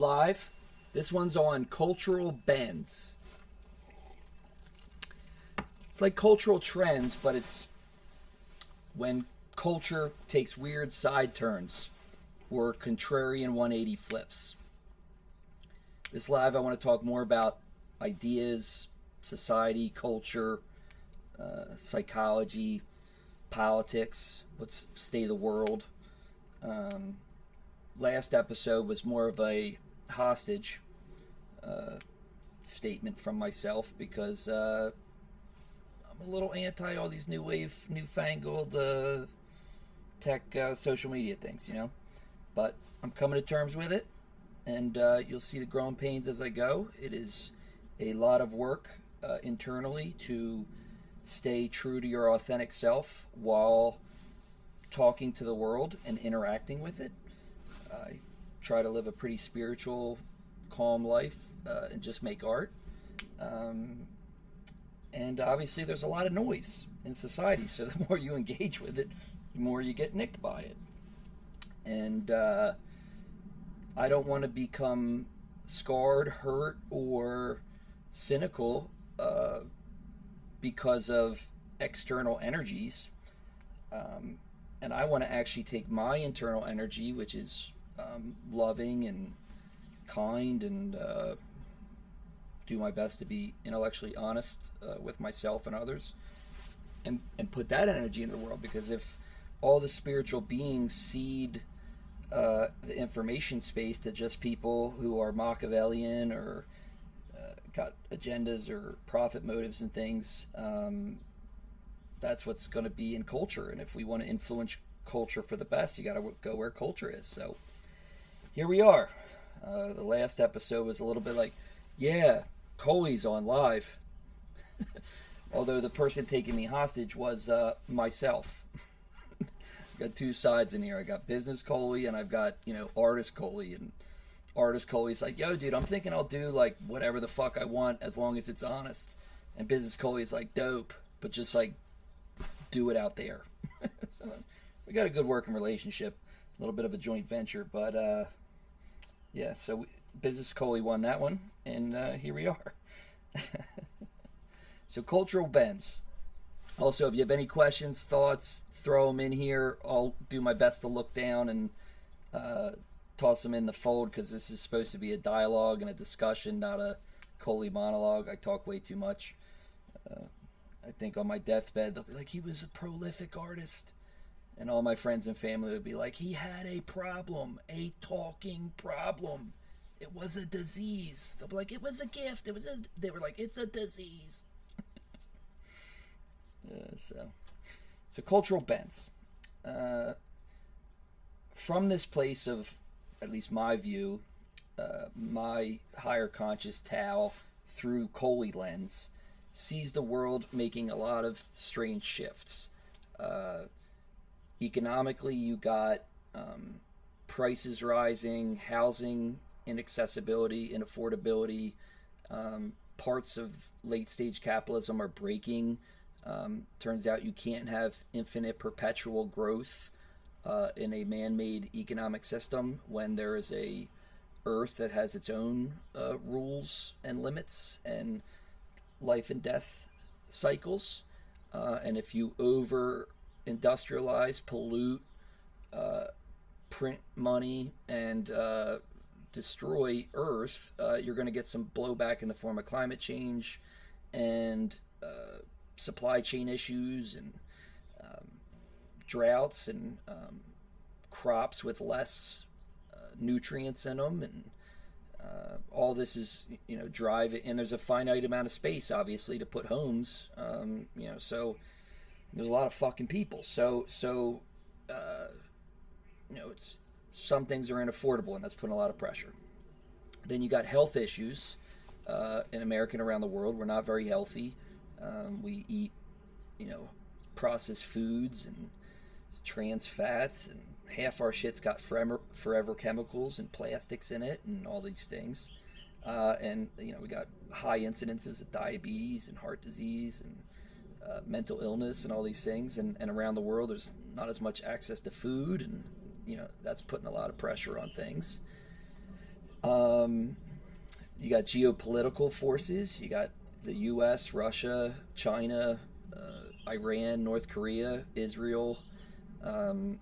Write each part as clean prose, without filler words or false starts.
Live. This one's on cultural bends. It's like cultural trends, but it's when culture takes weird side turns or contrarian 180 flips. This live, I want to talk more about ideas, society, culture, psychology, politics, what's the state of the world. Last episode was more of a hostage statement from myself because I'm a little anti all these new wave, newfangled tech social media things, But I'm coming to terms with it, and you'll see the growing pains as I go. It is a lot of work internally to stay true to your authentic self while talking to the world and interacting with it. I try to live a pretty spiritual, calm life and just make art. And obviously there's a lot of noise in society, so the more you engage with it, the more you get nicked by it. And I don't want to become scarred, hurt, or cynical because of external energies. And I want to actually take my internal energy, which is loving and kind, and do my best to be intellectually honest with myself and others, and put that energy into the world. Because if all the spiritual beings cede the information space to just people who are Machiavellian or got agendas or profit motives and things, that's what's going to be in culture. And if we want to influence culture for the best, you got to go where culture is. So here we are. The last episode was a little bit like, yeah, Coley's on live. Although the person taking me hostage was myself. I've got two sides in here. I got business Coley and I've got, artist Coley. And artist Coley's like, yo, dude, I'm thinking I'll do like whatever the fuck I want as long as it's honest. And business Coley's like, dope, but just like do it out there. So we got a good working relationship, a little bit of a joint venture, but yeah, so business Coley won that one, and here we are. So cultural bends. Also, if you have any questions, thoughts, throw them in here. I'll do my best to look down and toss them in the fold, because this is supposed to be a dialogue and a discussion, not a Coley monologue. I talk way too much. I think on my deathbed, they'll be like, he was a prolific artist. And all my friends and family would be like, he had a problem, a talking problem. It was a disease. They'll be like, it was a gift. They were like, it's a disease. So cultural bends. From this place of, at least my view, my higher conscious Tao through Coley lens, sees the world making a lot of strange shifts. Economically, you got prices rising, housing inaccessibility and affordability. Parts of late stage capitalism are breaking. Turns out you can't have infinite perpetual growth in a man-made economic system when there is a earth that has its own rules and limits and life and death cycles. And if you over industrialize, pollute, print money, and destroy Earth, you're going to get some blowback in the form of climate change and supply chain issues and droughts and crops with less nutrients in them, and all this is driving. And there's a finite amount of space, obviously, to put homes. So there's a lot of fucking people. So it's some things are unaffordable, and that's putting a lot of pressure. Then you got health issues in America and around the world. We're not very healthy. We eat, processed foods and trans fats, and half our shit's got forever chemicals and plastics in it and all these things. And we got high incidences of diabetes and heart disease and mental illness and all these things. And around the world, there's not as much access to food, and that's putting a lot of pressure on things. Um, you got geopolitical forces. You got the U.S., Russia, China, Iran, North Korea, Israel, um,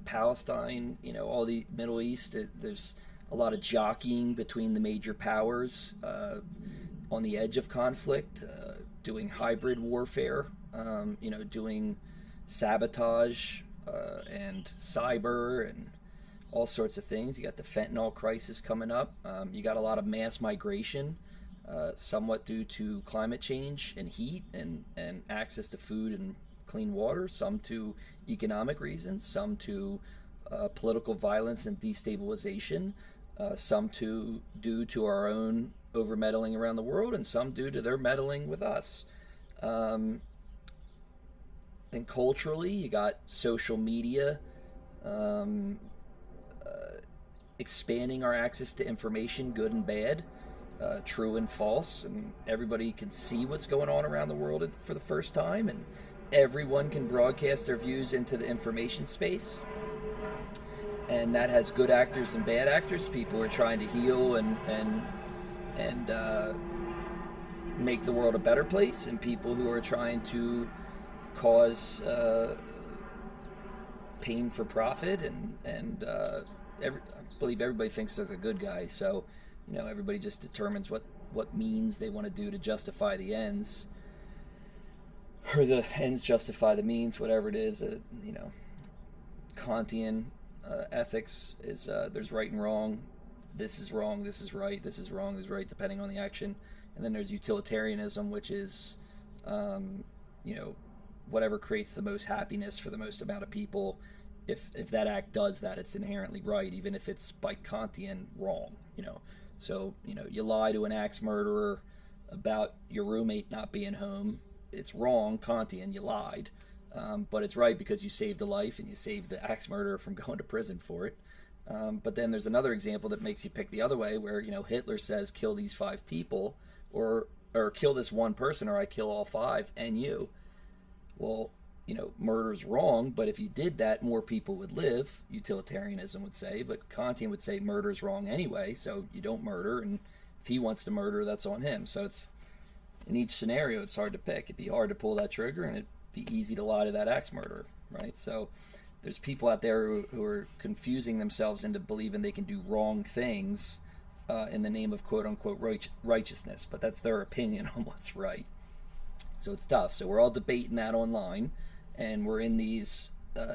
Palestine. All the Middle East. There's a lot of jockeying between the major powers on the edge of conflict, doing hybrid warfare. Doing sabotage and cyber and all sorts of things. You got the fentanyl crisis coming up. You got a lot of mass migration, somewhat due to climate change and heat and access to food and clean water, some to economic reasons, some to political violence and destabilization, some due to our own over meddling around the world, and some due to their meddling with us. Um, then culturally, you got social media, um, expanding our access to information, good and bad, true and false, and everybody can see what's going on around the world for the first time, and everyone can broadcast their views into the information space. And that has good actors and bad actors. People are trying to heal and make the world a better place, and people who are trying to cause pain for profit, and I believe everybody thinks they're the good guys. So everybody just determines what means they want to do to justify the ends, or the ends justify the means, whatever it is. Kantian ethics is there's right and wrong. This is wrong, this is right, this is wrong, this is right, depending on the action. And then there's utilitarianism, which is whatever creates the most happiness for the most amount of people. If that act does that, it's inherently right, even if it's by Kantian wrong. So you lie to an axe murderer about your roommate not being home. It's wrong, Kantian. You lied, but it's right because you saved a life and you saved the axe murderer from going to prison for it. But then there's another example that makes you pick the other way, where Hitler says kill these 5 people, or kill this one person, or I kill all 5 and you. Well, murder's wrong, but if you did that, more people would live, utilitarianism would say. But Kantian would say murder's wrong anyway, so you don't murder, and if he wants to murder, that's on him. So it's, in each scenario, it's hard to pick. It'd be hard to pull that trigger, and it'd be easy to lie to that axe murderer, right? So there's people out there who are confusing themselves into believing they can do wrong things in the name of quote-unquote righteousness, but that's their opinion on what's right. So it's tough. So we're all debating that online, and we're in these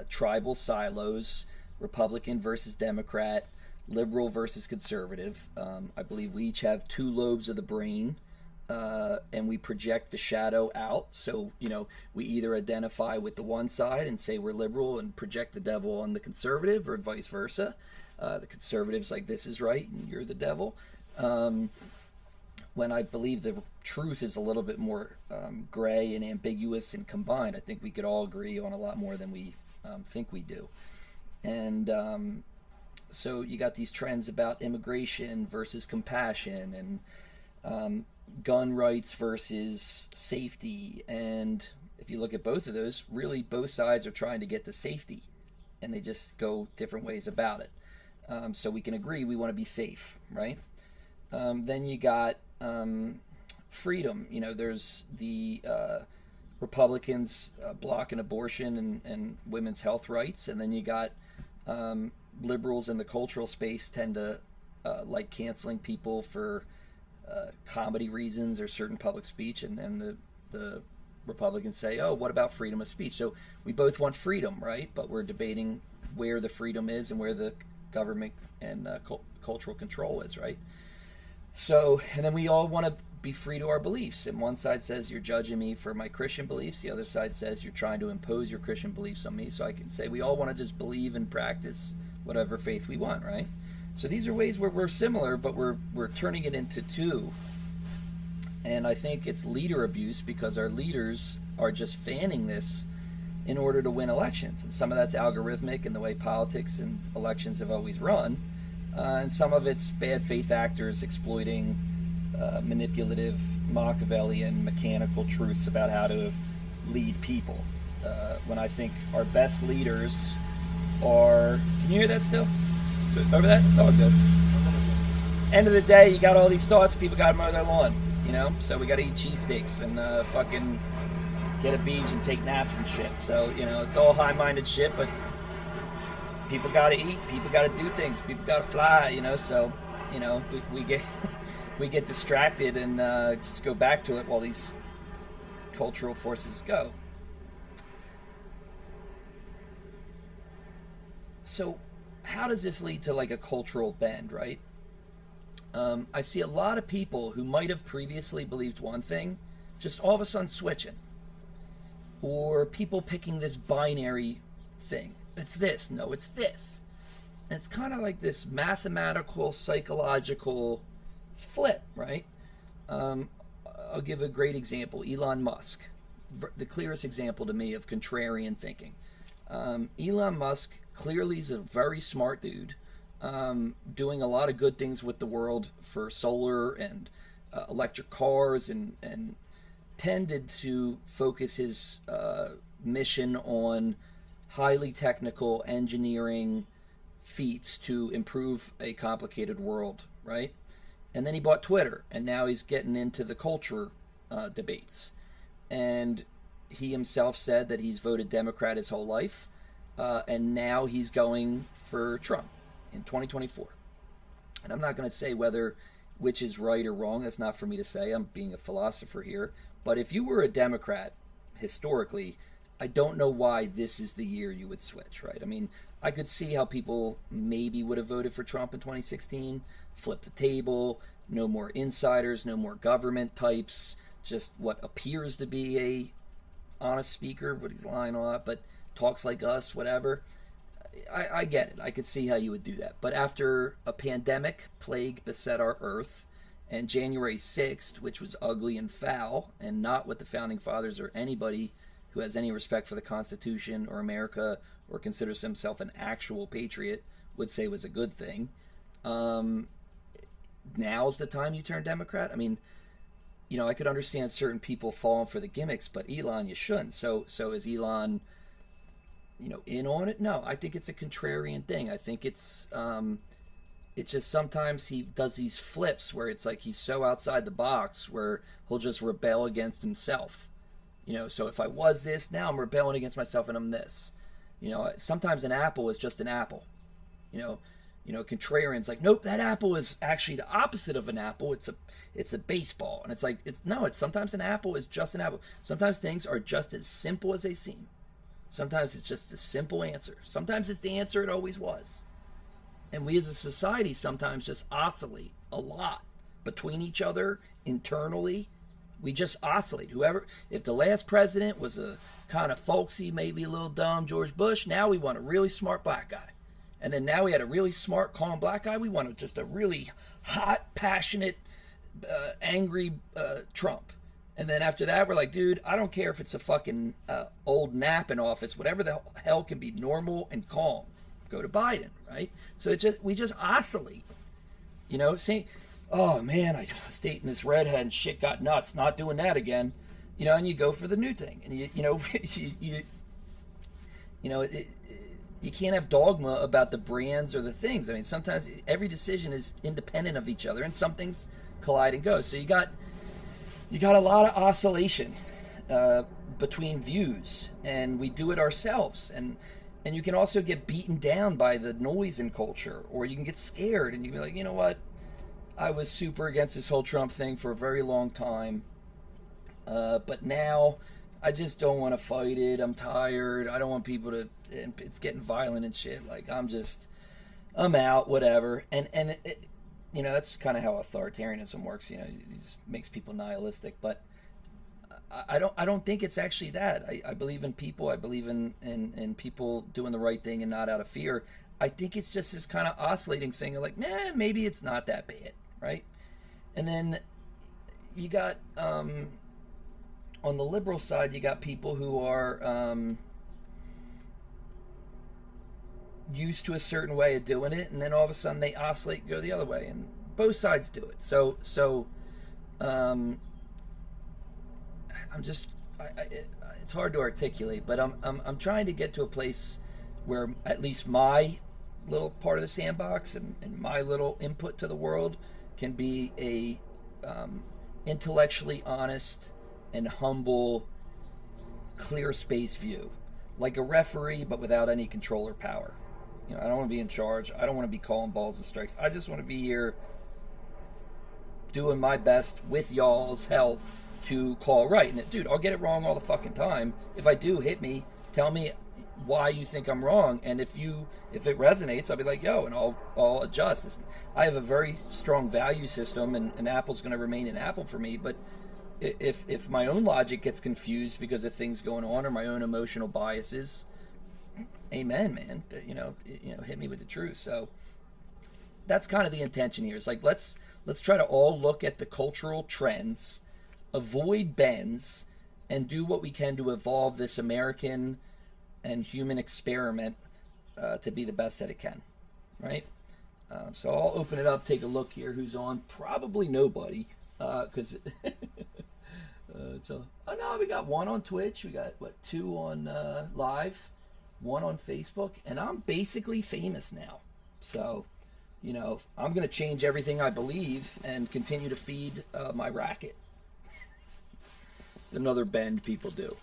tribal silos, Republican versus Democrat, liberal versus conservative. I believe we each have 2 lobes of the brain, and we project the shadow out. So, we either identify with the one side and say we're liberal and project the devil on the conservative, or vice versa. The conservative's like, this is right, and you're the devil. When I believe the truth is a little bit more gray and ambiguous and combined. I think we could all agree on a lot more than we think we do. And so you got these trends about immigration versus compassion, and gun rights versus safety. And if you look at both of those, really both sides are trying to get to safety, and they just go different ways about it. So we can agree we want to be safe, right? Then you got freedom. There's the Republicans blocking abortion and women's health rights, and then you got liberals in the cultural space tend to like canceling people for comedy reasons or certain public speech, and then the Republicans say, oh, what about freedom of speech? So we both want freedom, right? But we're debating where the freedom is and where the government and cultural control is, right? So, and then we all want to be free to our beliefs. And one side says you're judging me for my Christian beliefs. The other side says you're trying to impose your Christian beliefs on me. So I can say we all want to just believe and practice whatever faith we want, right? So these are ways where we're similar, but we're turning it into 2. And I think it's leader abuse, because our leaders are just fanning this in order to win elections. And some of that's algorithmic in the way politics and elections have always run. And some of it's bad faith actors exploiting manipulative, Machiavellian, mechanical truths about how to lead people. When I think our best leaders are... Can you hear that still? Over that? It's all good. end of the day, you got all these thoughts. People got to mow their lawn, you know. So we got to eat cheesesteaks and fucking get a beach and take naps and shit. So you know, it's all high-minded shit, but people got to eat. People got to do things. People got to fly, you know. So you know, we get we get distracted and just go back to it while these cultural forces go. So how does this lead to like a cultural bend, right? I see a lot of people who might have previously believed one thing, just all of a sudden switching. Or people picking this binary thing. It's this, no, it's this. And it's kind of like this mathematical, psychological flip, right? I'll give a great example. Elon Musk, the clearest example to me of contrarian thinking. Elon Musk clearly is a very smart dude, doing a lot of good things with the world for solar and electric cars, and tended to focus his mission on highly technical engineering feats to improve a complicated world, right? And then he bought Twitter, and now he's getting into the culture debates. And he himself said that he's voted Democrat his whole life, and now he's going for Trump in 2024. And I'm not going to say which is right or wrong. That's not for me to say. I'm being a philosopher here. But if you were a Democrat, historically, I don't know why this is the year you would switch, right? I mean, I could see how people maybe would have voted for Trump in 2016, flip the table, no more insiders, no more government types, just what appears to be a honest speaker, but he's lying a lot, but talks like us, whatever. I get it. I could see how you would do that. But after a pandemic plague beset our earth, and January 6th, which was ugly and foul, and not what the Founding Fathers or anybody who has any respect for the Constitution or America or considers himself an actual patriot would say was a good thing. Now's the time you turn Democrat? I mean, you know, I could understand certain people falling for the gimmicks, but Elon, you shouldn't. So is Elon, you know, in on it? No, I think it's a contrarian thing. I think it's just sometimes he does these flips where it's like he's so outside the box where he'll just rebel against himself. You know, so if I was this, now I'm rebelling against myself and I'm this. You know, sometimes an apple is just an apple. You know, contrarian's like, nope, that apple is actually the opposite of an apple. It's a baseball. And it's like, sometimes an apple is just an apple. Sometimes things are just as simple as they seem. Sometimes it's just a simple answer. Sometimes it's the answer it always was. And we as a society sometimes just oscillate a lot between each other internally. We just oscillate. If the last president was a kind of folksy, maybe a little dumb George Bush, now we want a really smart black guy. And then now we had a really smart, calm black guy. We want just a really hot, passionate, angry Trump. And then after that, we're like, dude, I don't care if it's a fucking old nap in office. Whatever the hell can be normal and calm. Go to Biden, right? So we just oscillate. You know, saying, oh man, I was dating this redhead and shit got nuts. Not doing that again. You know, and you go for the new thing. And you can't have dogma about the brands or the things. I mean, sometimes every decision is independent of each other, and some things collide and go. So you got a lot of oscillation between views, and we do it ourselves. And you can also get beaten down by the noise in culture, or you can get scared and you can be like, you know what? I was super against this whole Trump thing for a very long time, but now I just don't want to fight it. I'm tired. I don't want people to. It's getting violent and shit. Like I'm out. Whatever. And it, you know, that's kind of how authoritarianism works. You know, it just makes people nihilistic. But I don't think it's actually that. I believe in people. I believe in people doing the right thing and not out of fear. I think it's just this kind of oscillating thing of like, maybe it's not that bad, right? And then you got on the liberal side, you got people who are used to a certain way of doing it, and then all of a sudden they oscillate and go the other way, and both sides do it. So it's hard to articulate, but I'm trying to get to a place where at least my little part of the sandbox and my little input to the world can be a intellectually honest and humble, clear space view, like a referee, but without any control or power. You know, I don't want to be in charge. I don't want to be calling balls and strikes. I just want to be here doing my best with y'all's help to call right. And dude, I'll get it wrong all the fucking time. If I do, hit me. Tell me why you think I'm wrong, and if it resonates, I'll be like, yo, and I'll adjust. I have a very strong value system, and Apple's going to remain an Apple for me. But if my own logic gets confused because of things going on or my own emotional biases, amen, man. You know, hit me with the truth. So that's kind of the intention here. It's like let's try to all look at the cultural trends, avoid bends, and do what we can to evolve this American and human experiment to be the best that it can, right? So I'll open it up, take a look here. Who's on? Probably nobody, because oh no, we got one on Twitch. We got two on live, one on Facebook, and I'm basically famous now. So, you know, I'm gonna change everything I believe and continue to feed my racket. It's another bend people do.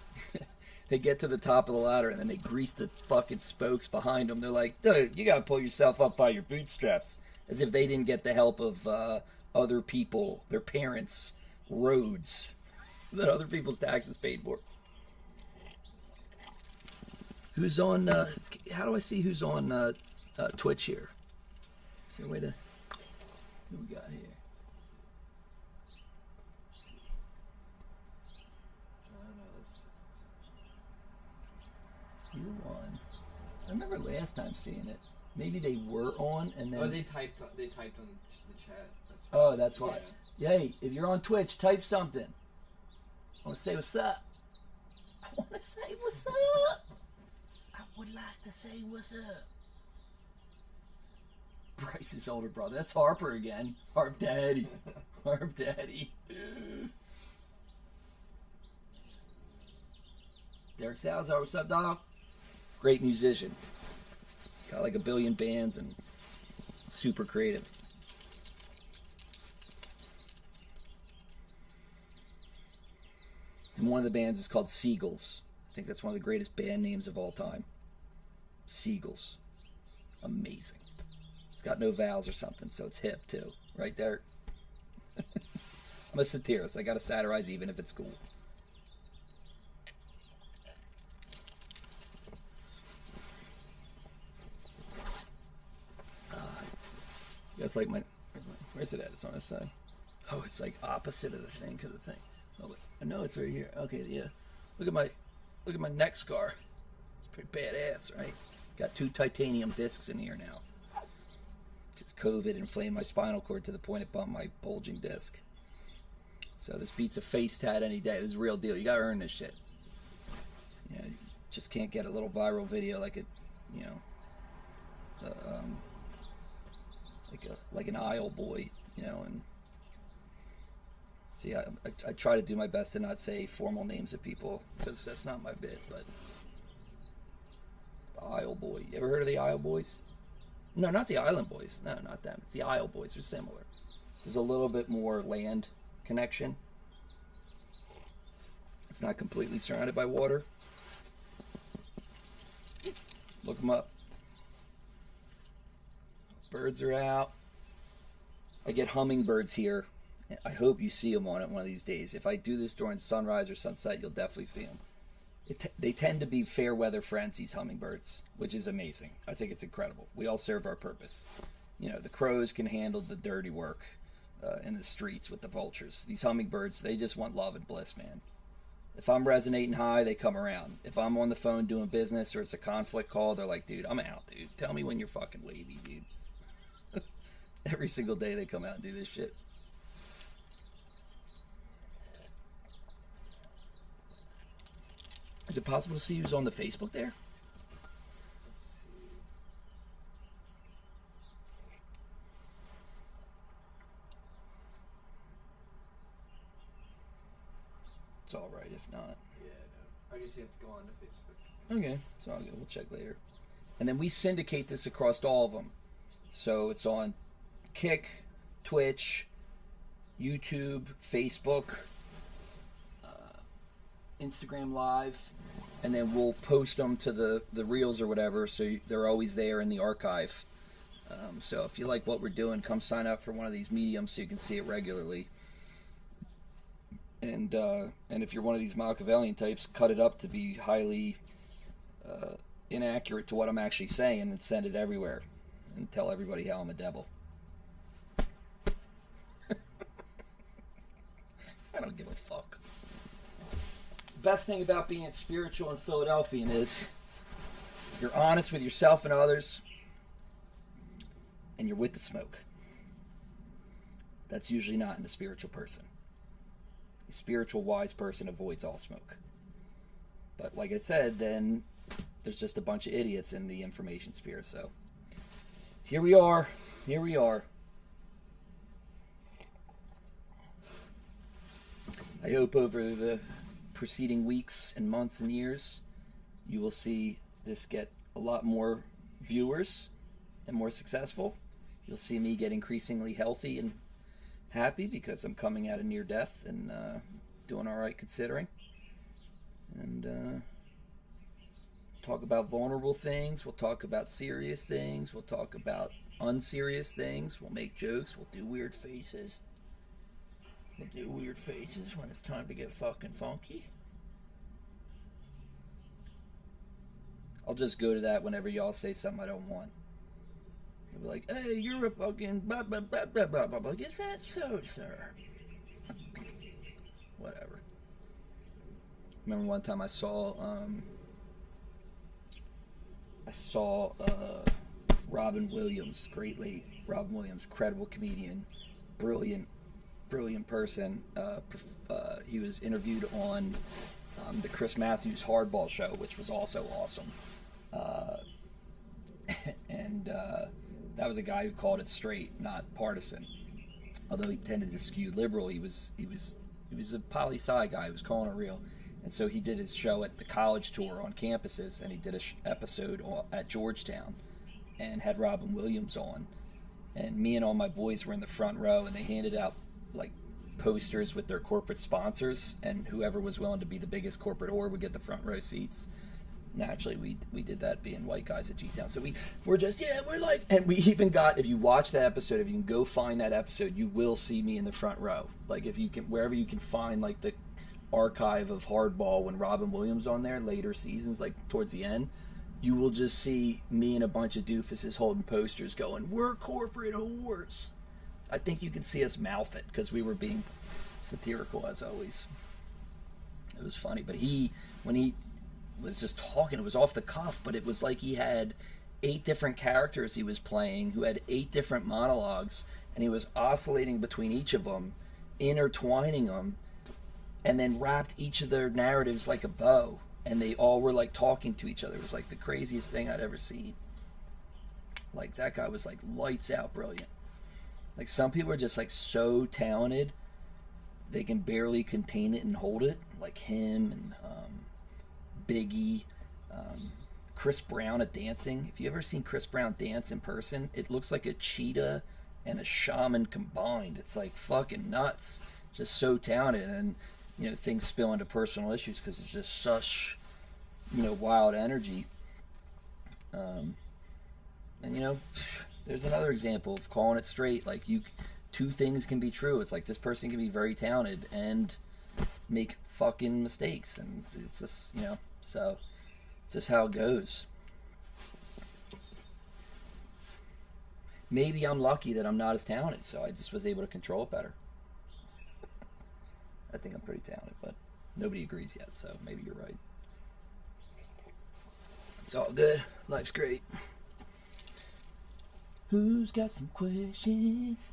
They get to the top of the ladder and then they grease the fucking spokes behind them. They're like, dude, you gotta pull yourself up by your bootstraps. As if they didn't get the help of other people, their parents, roads, that other people's taxes paid for. Who's on, how do I see who's on Twitch here? Is there a way to, who we got here? One. I remember last time seeing it. Maybe they were on and then. Oh, they typed on the chat. That's why. Yeah. Hey, if you're on Twitch, type something. I want to say what's up. I want to say what's up. I would like to say what's up. Bryce's older brother. That's Harper again. Harp Daddy. Harp Daddy. Derek Salazar, what's up, dog? Great musician. Got like 1 billion bands and super creative. And one of the bands is called Seagulls. I think that's one of the greatest band names of all time. Seagulls. Amazing. It's got no vowels or something, so it's hip too. Right, Derek? I'm a satirist. I gotta satirize even if it's cool. That's like where's it at? It's on this side. Oh, it's like opposite of the thing because the thing. Oh, no, it's right here. Okay, yeah. Look at my neck scar. It's pretty badass, right? Got 2 titanium discs in here now. Because COVID inflamed my spinal cord to the point it bumped my bulging disc. So this beats a face tat any day. This is a real deal. You gotta earn this shit. You know, you just can't get a little viral video like it, you know. Like an aisle boy, you know, and see, I try to do my best to not say formal names of people because that's not my bit, but the aisle boy. You ever heard of the aisle boys? No, not the Island Boys. No, not them. It's the aisle boys. They're similar. There's a little bit more land connection. It's not completely surrounded by water. Look them up. Birds are out. I get hummingbirds here. I hope you see them on it one of these days. If I do this during sunrise or sunset, you'll definitely see them. They tend to be fair weather friends, these hummingbirds, which is amazing. I think it's incredible. We all serve our purpose. You know, the crows can handle the dirty work in the streets with the vultures. These hummingbirds, they just want love and bliss, man. If I'm resonating high, they come around. If I'm on the phone doing business or it's a conflict call, they're like, dude, I'm out, dude. Tell me when you're fucking wavy, dude. Every single day they come out and do this shit. Is it possible to see who's on the Facebook there? It's all right if not. Yeah, no. I guess you have to go on to Facebook. Okay, it's all good. We'll check later. And then we syndicate this across all of them. So it's on Kick, Twitch, YouTube, Facebook, Instagram Live, and then we'll post them to the reels or whatever, so they're always there in the archive. So if you like what we're doing, come sign up for one of these mediums so you can see it regularly. And if you're one of these Machiavellian types, cut it up to be highly inaccurate to what I'm actually saying and send it everywhere and tell everybody how I'm a devil. I don't give a fuck. The best thing about being spiritual and Philadelphian is you're honest with yourself and others, and you're with the smoke. That's usually not in a spiritual person. A spiritual, wise person avoids all smoke. But like I said, then there's just a bunch of idiots in the information sphere. So here we are. Here we are. I hope over the preceding weeks and months and years, you will see this get a lot more viewers and more successful. You'll see me get increasingly healthy and happy because I'm coming out of near death and doing all right considering. And talk about vulnerable things. We'll talk about serious things. We'll talk about unserious things. We'll make jokes. We'll do weird faces. We'll do weird faces when it's time to get fucking funky. I'll just go to that whenever y'all say something I don't want. You'll be like, hey, you're a fucking blah, blah, blah, blah, blah, blah, blah. Is that so, sir? Whatever. Remember one time I saw Robin Williams, great late Robin Williams, credible comedian, brilliant person. He was interviewed on the Chris Matthews Hardball show, which was also awesome. And that was a guy who called it straight, not partisan. Although he tended to skew liberal, he was a poli-sci guy. He was calling it real. And so he did his show at the college tour on campuses, and he did an episode at Georgetown and had Robin Williams on. And me and all my boys were in the front row, and they handed out like posters with their corporate sponsors, and whoever was willing to be the biggest corporate whore would get the front row seats. Naturally, we did that being white guys at G-Town. So we're like, and we even got, if you watch that episode, if you can go find that episode, you will see me in the front row. Like if you can, wherever you can find like the archive of Hardball when Robin Williams on there, later seasons, like towards the end, you will just see me and a bunch of doofuses holding posters going, we're corporate whores. I think you can see us mouth it because we were being satirical as always. It was funny, but when he was just talking, it was off the cuff, but it was like he had 8 different characters he was playing who had 8 different monologues, and he was oscillating between each of them, intertwining them, and then wrapped each of their narratives like a bow, and they all were like talking to each other. It was like the craziest thing I'd ever seen. Like that guy was like lights out brilliant. Like some people are just like so talented they can barely contain it and hold it, like him and Biggie, Chris Brown at dancing. If you ever seen Chris Brown dance in person, it looks like a cheetah and a shaman combined. It's like fucking nuts. Just so talented, and you know things spill into personal issues because it's just such wild energy. And there's another example of calling it straight. Like two things can be true. It's like this person can be very talented and make fucking mistakes, and it's just so it's just how it goes. Maybe I'm lucky that I'm not as talented, so I just was able to control it better. I think I'm pretty talented, but nobody agrees yet, so maybe you're right. It's all good. Life's great. Who's got some questions?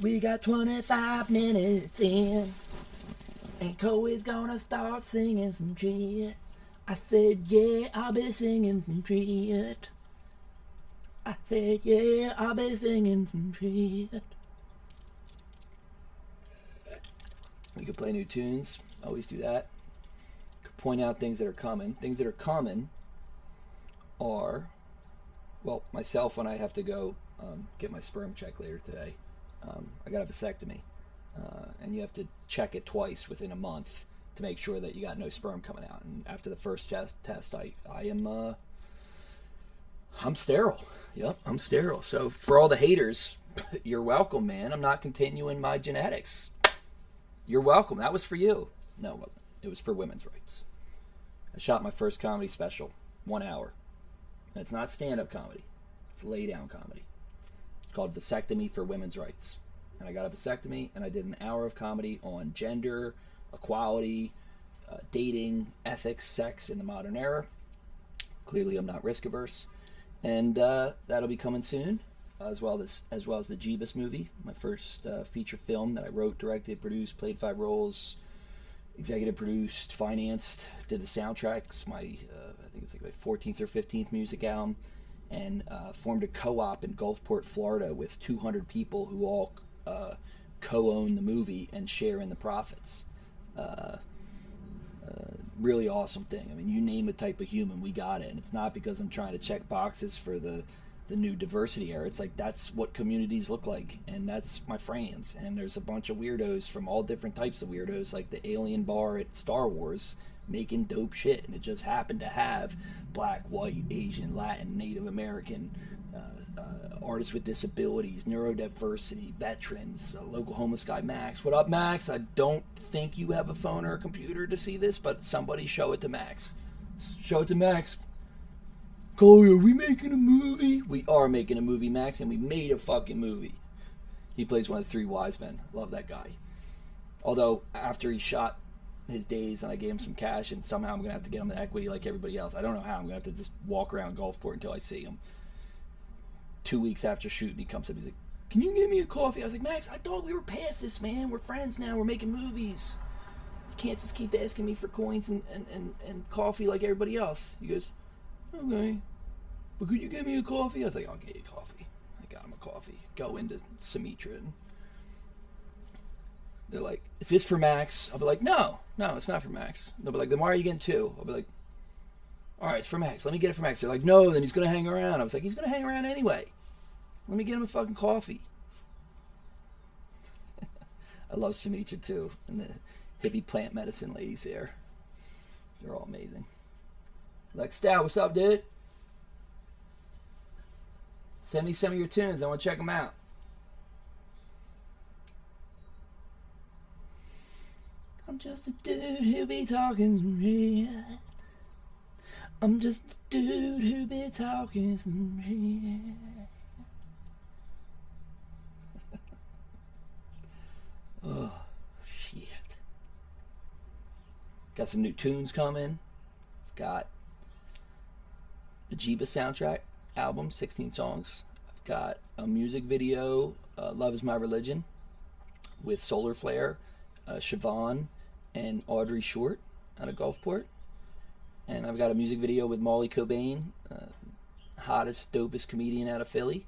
We got 25 minutes in, and Coley's gonna start singing some shit. I said, yeah, I'll be singing some shit. I said, yeah, I'll be singing some shit. We could play new tunes. Always do that. Could point out things that are coming. Things that are coming are, well, myself, when I have to go get my sperm checked later today, I got a vasectomy. And you have to check it twice within a month to make sure that you got no sperm coming out. And after the first test, I'm sterile. Yep, I'm sterile. So for all the haters, you're welcome, man. I'm not continuing my genetics. You're welcome. That was for you. No, it wasn't. It was for women's rights. I shot my first comedy special, 1 hour. And it's not stand-up comedy. It's lay-down comedy. It's called Vasectomy for Women's Rights. And I got a vasectomy, and I did an hour of comedy on gender, equality, dating, ethics, sex in the modern era. Clearly, I'm not risk averse, and that'll be coming soon, as well as the Jeebus movie, my first feature film that I wrote, directed, produced, played 5 roles, executive produced, financed, did the soundtracks. My I think it's like my 14th or 15th music album, and formed a co-op in Gulfport, Florida, with 200 people who all co-own the movie and share in the profits. Really awesome thing. I mean, you name a type of human, we got it. And it's not because I'm trying to check boxes for the new diversity era. It's like, that's what communities look like, and that's my friends. And there's a bunch of weirdos from all different types of weirdos, like the alien bar at Star Wars, making dope shit. And it just happened to have black, white, Asian, Latin, Native American, artists with disabilities, neurodiversity, veterans, local homeless guy, Max. What up, Max? I don't think you have a phone or a computer to see this, but somebody show it to Max. Show it to Max. Coley, are we making a movie? We are making a movie, Max, and we made a fucking movie. He plays one of the 3 wise men. Love that guy. Although, after he shot his days and I gave him some cash, and somehow I'm going to have to get him the equity like everybody else. I don't know how. I'm going to have to just walk around Gulfport until I see him. 2 weeks after shooting, he comes up, he's like, can you give me a coffee? I was like, Max, I thought we were past this, man. We're friends now. We're making movies. You can't just keep asking me for coins and coffee like everybody else. He goes, okay, but could you give me a coffee? I was like, I'll get you coffee. I got him a coffee. Go into Sumitra, and they're like, is this for Max? I'll be like, no, it's not for Max. They'll be like, then why are you getting 2? I'll be like, all right, it's for Max. Let me get it for Max. They're like, no, then he's going to hang around. I was like, he's going to hang around anyway. Let me get him a fucking coffee. I love Sumitra, too. And the hippie plant medicine ladies there. They're all amazing. Lex Stout, what's up, dude? Send me some of your tunes. I want to check them out. I'm just a dude who be talking some shit. I'm just a dude who be talking some shit. Oh, shit. Got some new tunes coming. Got the Jeebus soundtrack album, 16 songs. I've got a music video, Love Is My Religion, with Solar Flare, Siobhan, and Audrey Short out of Gulfport. And I've got a music video with Molly Cobain, hottest, dopest comedian out of Philly.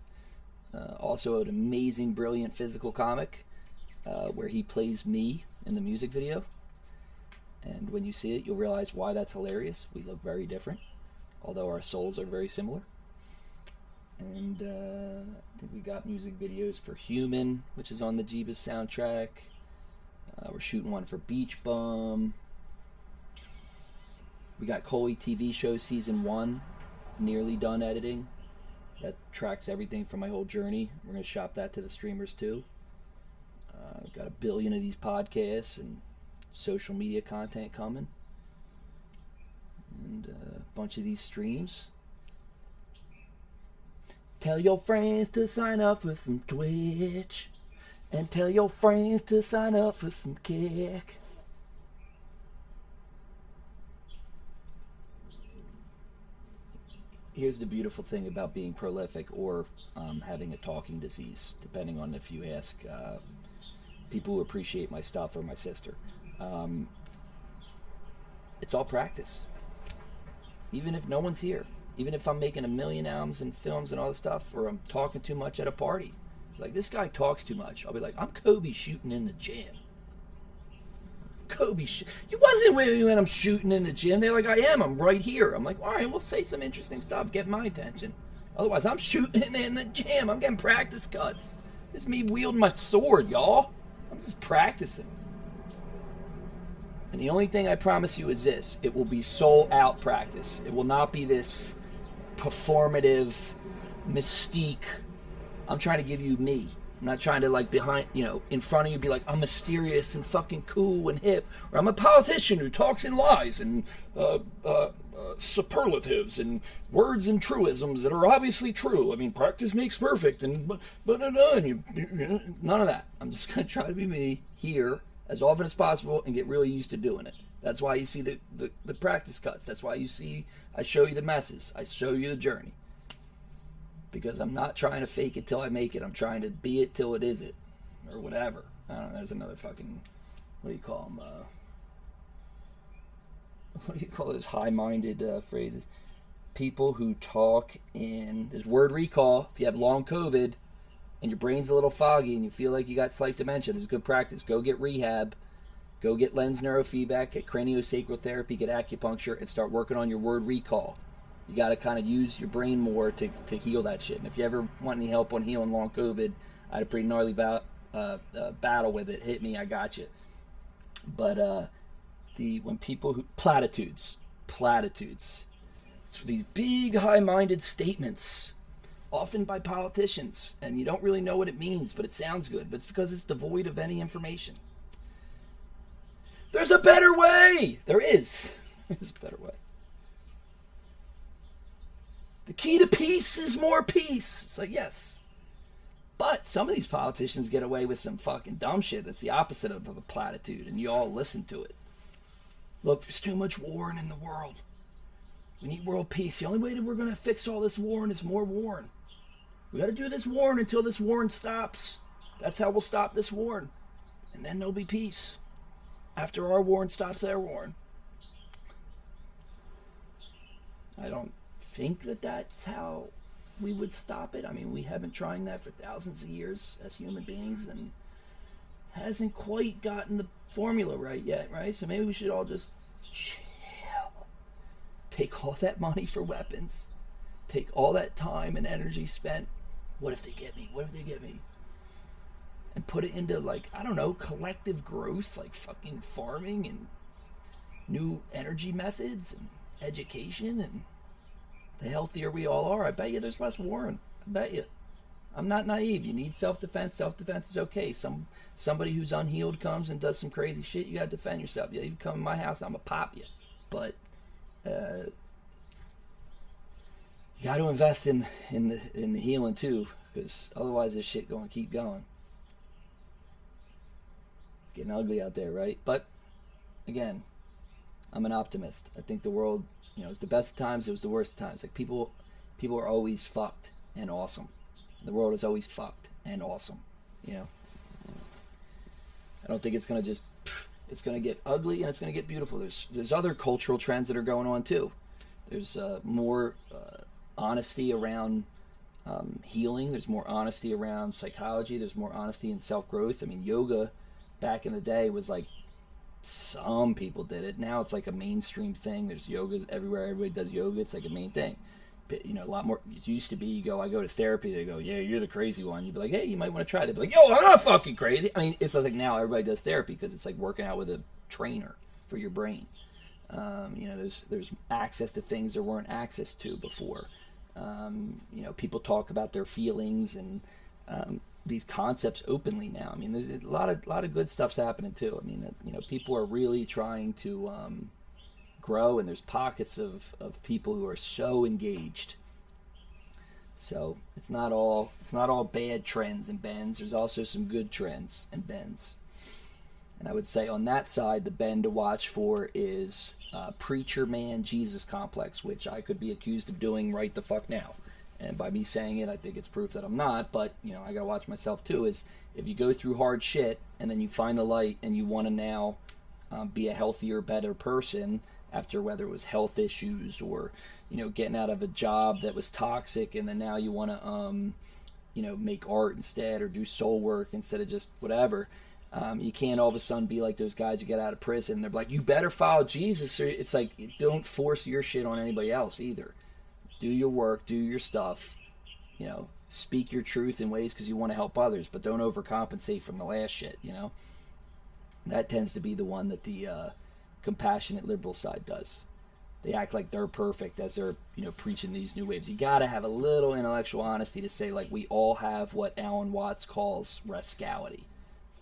Also an amazing, brilliant physical comic, where he plays me in the music video. And when you see it, you'll realize why that's hilarious. We look very different, although our souls are very similar. And I think we got music videos for Human, which is on the Jeebus soundtrack. We're shooting one for Beach Bum. We got Coley TV show season 1, nearly done editing. That tracks everything from my whole journey. We're going to shop that to the streamers too. We've got 1 billion of these podcasts and social media content coming. And a bunch of these streams. Tell your friends to sign up for some Twitch. And tell your friends to sign up for some Kick. Here's the beautiful thing about being prolific or having a talking disease, depending on if you ask people who appreciate my stuff or my sister. It's all practice. Even if no one's here. Even if I'm making 1 million albums and films and all this stuff, or I'm talking too much at a party. Like, this guy talks too much. I'll be like, I'm Kobe shooting in the gym. Kobe, you wasn't with me when I'm shooting in the gym. They're like, I am. I'm right here. I'm like, all right, well, say some interesting stuff. Get my attention. Otherwise, I'm shooting in the gym. I'm getting practice cuts. It's me wielding my sword, y'all. I'm just practicing. And the only thing I promise you is this. It will be soul out practice. It will not be this performative mystique. I'm trying to give you me. I'm not trying to, like, behind, in front of you be like, I'm mysterious and fucking cool and hip. Or I'm a politician who talks in lies and superlatives and words and truisms that are obviously true. I mean, practice makes perfect and none of that. I'm just going to try to be me here as often as possible and get really used to doing it. That's why you see the practice cuts. That's why you see I show you the messes. I show you the journey. Because I'm not trying to fake it till I make it. I'm trying to be it till it is it. Or whatever. I don't know. There's another fucking... What do you call them? What do you call those high-minded phrases? People who talk in... There's word recall. If you have long COVID and your brain's a little foggy and you feel like you got slight dementia, this is good practice. Go get rehab. Go get lens neurofeedback. Get craniosacral therapy. Get acupuncture. And start working on your word recall. You got to kind of use your brain more to heal that shit. And if you ever want any help on healing long COVID, I had a pretty gnarly battle with it. Hit me, I got you. But when people who platitudes, it's these big high-minded statements, often by politicians, and you don't really know what it means, but it sounds good. But it's because it's devoid of any information. There's a better way. There is. There's a better way. The key to peace is more peace. It's like, yes. But some of these politicians get away with some fucking dumb shit that's the opposite of a platitude, and you all listen to it. Look, there's too much warring in the world. We need world peace. The only way that we're going to fix all this warring is more warring. We got to do this warring until this warring stops. That's how we'll stop this warring. And then there'll be peace. After our warring stops their warring. I don't think that's how we would stop it. I mean, we have been trying that for thousands of years as human beings and hasn't quite gotten the formula right yet, right? So maybe we should all just chill. Take all that money for weapons. Take all that time and energy spent. What if they get me? What if they get me? And put it into, like, I don't know, collective growth, like fucking farming and new energy methods and education, and the healthier we all are, I bet you there's less warring. I bet you. I'm not naive. You need self-defense. Self-defense is okay. Somebody who's unhealed comes and does some crazy shit, you gotta defend yourself. Yeah, you come in my house, I'm gonna pop you. But you got to invest in the healing too, because otherwise this shit gonna keep going. It's getting ugly out there, right? But again, I'm an optimist. I think the world, it was the best of times, it was the worst of times. Like people are always fucked and awesome. The world is always fucked and awesome. I don't think it's gonna just. It's gonna get ugly and it's gonna get beautiful. There's other cultural trends that are going on too. There's more honesty around healing. There's more honesty around psychology. There's more honesty in self-growth. I mean, yoga back in the day was like, some people did it. Now it's like a mainstream thing. There's yogas everywhere. Everybody does yoga. It's like a main thing. But, a lot more. It used to be, I go to therapy. They go, yeah, you're the crazy one. You'd be like, hey, you might want to try that. They'd be like, yo, I'm not fucking crazy. I mean, it's like now everybody does therapy because it's like working out with a trainer for your brain. There's access to things there weren't access to before. People talk about their feelings and these concepts openly now. I mean, there's a lot of good stuff's happening too. I mean, people are really trying to grow, and there's pockets of people who are so engaged. So it's not all bad trends and bends. There's also some good trends and bends. And I would say on that side, the bend to watch for is preacher man Jesus complex, which I could be accused of doing right the fuck now. And by me saying it, I think it's proof that I'm not. But I gotta watch myself too. Is if you go through hard shit and then you find the light and you want to now be a healthier, better person after whether it was health issues or getting out of a job that was toxic, and then now you want to make art instead or do soul work instead of just whatever. You can't all of a sudden be like those guys who get out of prison. They're like, you better follow Jesus. Or it's like, don't force your shit on anybody else either. Do your work, do your stuff. You know, speak your truth in ways because you want to help others, but don't overcompensate from the last shit, you know? That tends to be the one that the compassionate liberal side does. They act like they're perfect as they're, you know, preaching these new waves. You got to have a little intellectual honesty to say, like, we all have what Alan Watts calls rascality,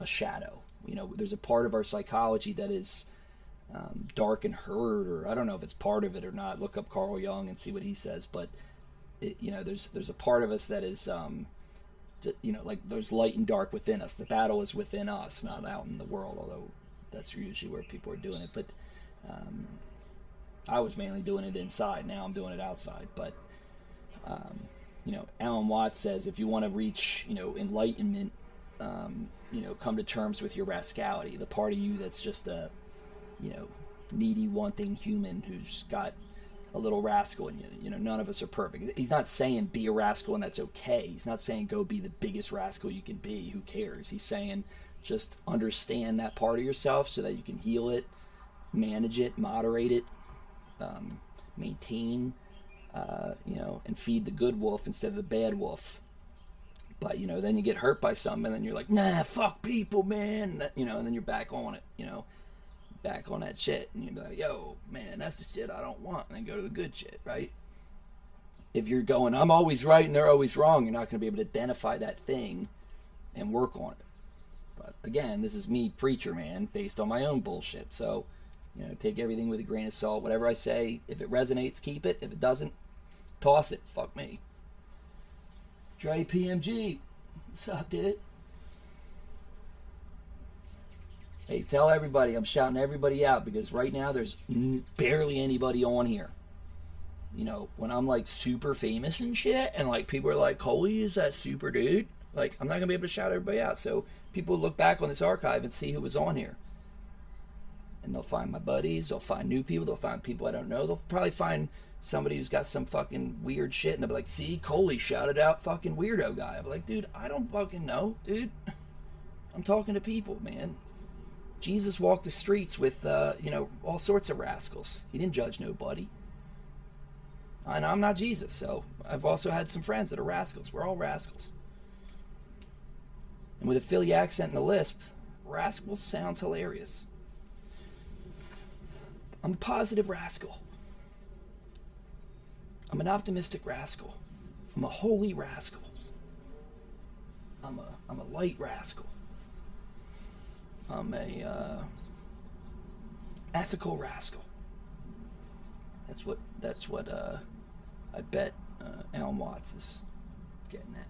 a shadow. You know, there's a part of our psychology that is dark and hurt, or I don't know if it's part of it or not. Look up Carl Jung and see what he says. But it, you know, there's a part of us that is, you know, like there's light and dark within us. The battle is within us, not out in the world. Although that's usually where people are doing it. But I was mainly doing it inside. Now I'm doing it outside. But you know, Alan Watts says if you want to reach, you know, enlightenment, you know, come to terms with your rascality, the part of you that's just a, you know, needy, wanting human who's got a little rascal in you. You know, none of us are perfect. He's not saying be a rascal and that's okay. He's not saying go be the biggest rascal you can be. Who cares? He's saying just understand that part of yourself so that you can heal it, manage it, moderate it, maintain, you know, and feed the good wolf instead of the bad wolf. But, you know, then you get hurt by something and then you're like, nah, fuck people, man. You know, and then you're back on it, you know, back on that shit. And you're like, yo, man, that's the shit I don't want. And then go to the good shit, right? If you're going, I'm always right and they're always wrong, you're not going to be able to identify that thing and work on it. But again, this is me, preacher man, based on my own bullshit. So, you know, take everything with a grain of salt. Whatever I say, if it resonates, keep it. If it doesn't, toss it. Fuck me. Dre PMG. What's up, dude? Hey, tell everybody. I'm shouting everybody out because right now there's barely anybody on here. You know, when I'm like super famous and shit, and like people are like, Coley is that super dude? Like, I'm not gonna be able to shout everybody out. So people look back on this archive and see who was on here. And they'll find my buddies, they'll find new people, they'll find people I don't know. They'll probably find somebody who's got some fucking weird shit, and they'll be like, see, Coley shouted out fucking weirdo guy. I'm like, dude, I don't fucking know, dude. I'm talking to people, man. Jesus walked the streets with, you know, all sorts of rascals. He didn't judge nobody. And I'm not Jesus, so I've also had some friends that are rascals. We're all rascals. And with a Philly accent and a lisp, rascal sounds hilarious. I'm a positive rascal. I'm an optimistic rascal. I'm a holy rascal. I'm a light rascal. I'm a ethical rascal. That's what I bet Alan Watts is getting at.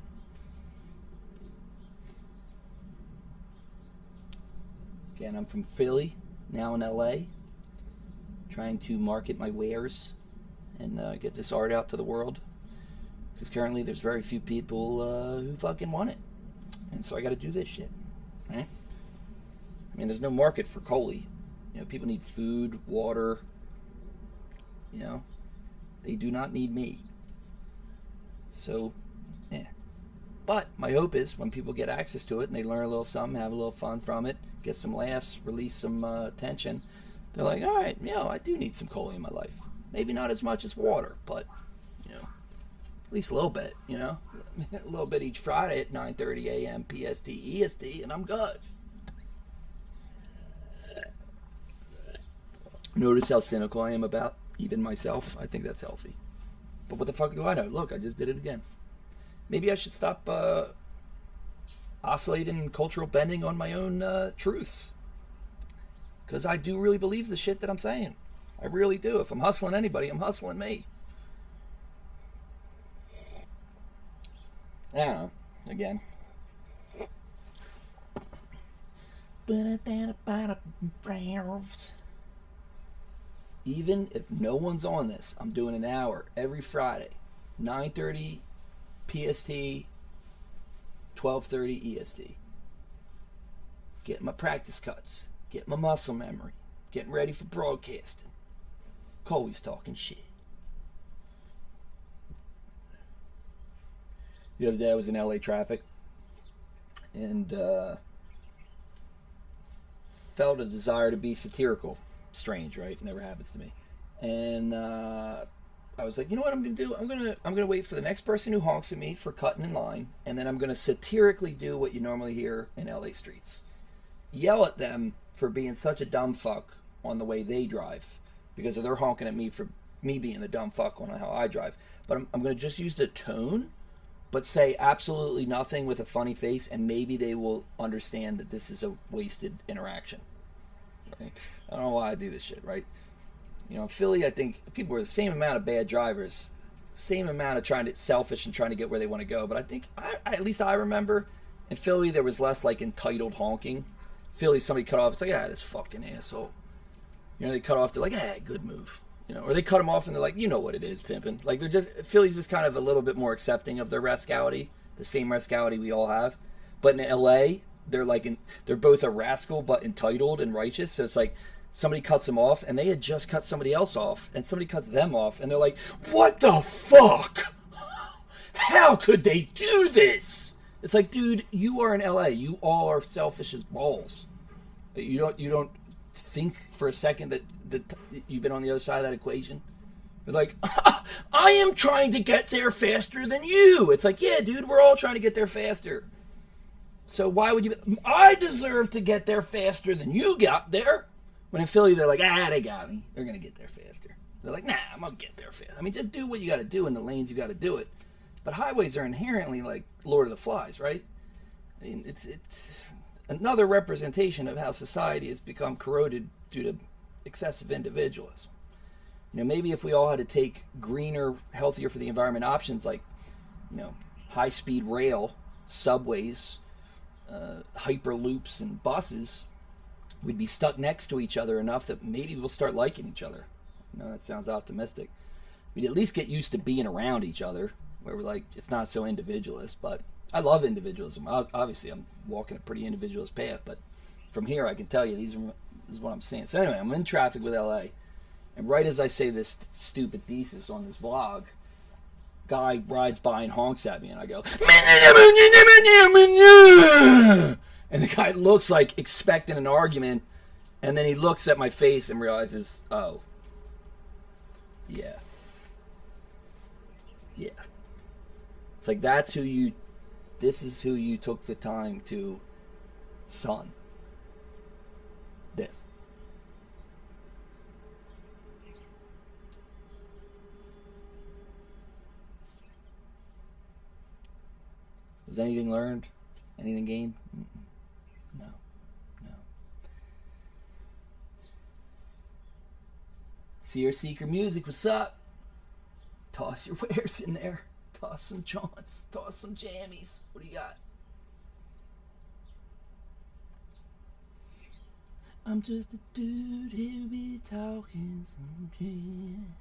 Again, I'm from Philly, now in LA, trying to market my wares and get this art out to the world, because currently there's very few people who fucking want it, and so I got to do this shit, right? I mean, there's no market for Coley. You know, people need food, water. You know, they do not need me. So, yeah. But my hope is when people get access to it and they learn a little something, have a little fun from it, get some laughs, release some tension, they're like, all right, you know, I do need some Coley in my life. Maybe not as much as water, but, you know, at least a little bit, you know. A little bit each Friday at 9:30 a.m. PST, EST, and I'm good. Notice how cynical I am about even myself. I think that's healthy. But what the fuck do I know? Look, I just did it again. Maybe I should stop oscillating cultural bending on my own truths. Because I do really believe the shit that I'm saying. I really do. If I'm hustling anybody, I'm hustling me. I don't know. Again. Even if no one's on this, I'm doing an hour every Friday, 9:30 PST, 12:30 EST. Getting my practice cuts, getting my muscle memory, getting ready for broadcasting. Coley's talking shit. The other day I was in LA traffic, and felt a desire to be satirical. Strange, right? Never happens to me. And I was like, you know what I'm gonna do? I'm gonna wait for the next person who honks at me for cutting in line, and then I'm gonna satirically do what you normally hear in LA streets. Yell at them for being such a dumb fuck on the way they drive, because they're honking at me for me being the dumb fuck on how I drive. But I'm gonna just use the tone, but say absolutely nothing with a funny face, and maybe they will understand that this is a wasted interaction. Right? I don't know why I do this shit, right? You know, in Philly, I think people are the same amount of bad drivers, same amount of selfish and trying to get where they want to go. But I think, at least I remember, in Philly there was less like entitled honking. Philly, somebody cut off, it's like, this fucking asshole. You know, they cut off, they're like, good move. You know, or they cut them off and they're like, you know what it is, pimping. Like Philly's just kind of a little bit more accepting of their rascality, the same rascality we all have. But in LA, they're both a rascal but entitled and righteous. So it's like somebody cuts them off and they had just cut somebody else off and somebody cuts them off and they're like, what the fuck? How could they do this? It's like, dude, you are in LA. You all are selfish as balls. You don't think for a second that you've been on the other side of that equation. You're like, I am trying to get there faster than you. It's like, yeah, dude, we're all trying to get there faster. So why would you? I deserve to get there faster than you got there. When in Philly, they're like, they got me. They're going to get there faster. They're like, nah, I'm going to get there fast. I mean, just do what you got to do in the lanes you got to do it. But highways are inherently like Lord of the Flies, right? I mean, it's another representation of how society has become corroded due to excessive individualism. You know, maybe if we all had to take greener, healthier for the environment options like, you know, high-speed rail, subways, hyperloops, and buses, we'd be stuck next to each other enough that maybe we'll start liking each other. I know that sounds optimistic. We'd at least get used to being around each other, where we're like, it's not so individualist. But I love individualism. Obviously, I'm walking a pretty individualist path, but from here I can tell you this is what I'm saying. So anyway, I'm in traffic with LA, and right as I say this stupid thesis on this vlog, guy rides by and honks at me, and I go, and the guy looks like expecting an argument, and then he looks at my face and realizes, oh, yeah. It's like, this is who you took the time to son. This. Was anything learned? Anything gained? No. Seeker Music, what's up? Toss your wares in there. Toss some jaunts. Toss some jammies. What do you got? I'm just a dude here be talking some jam.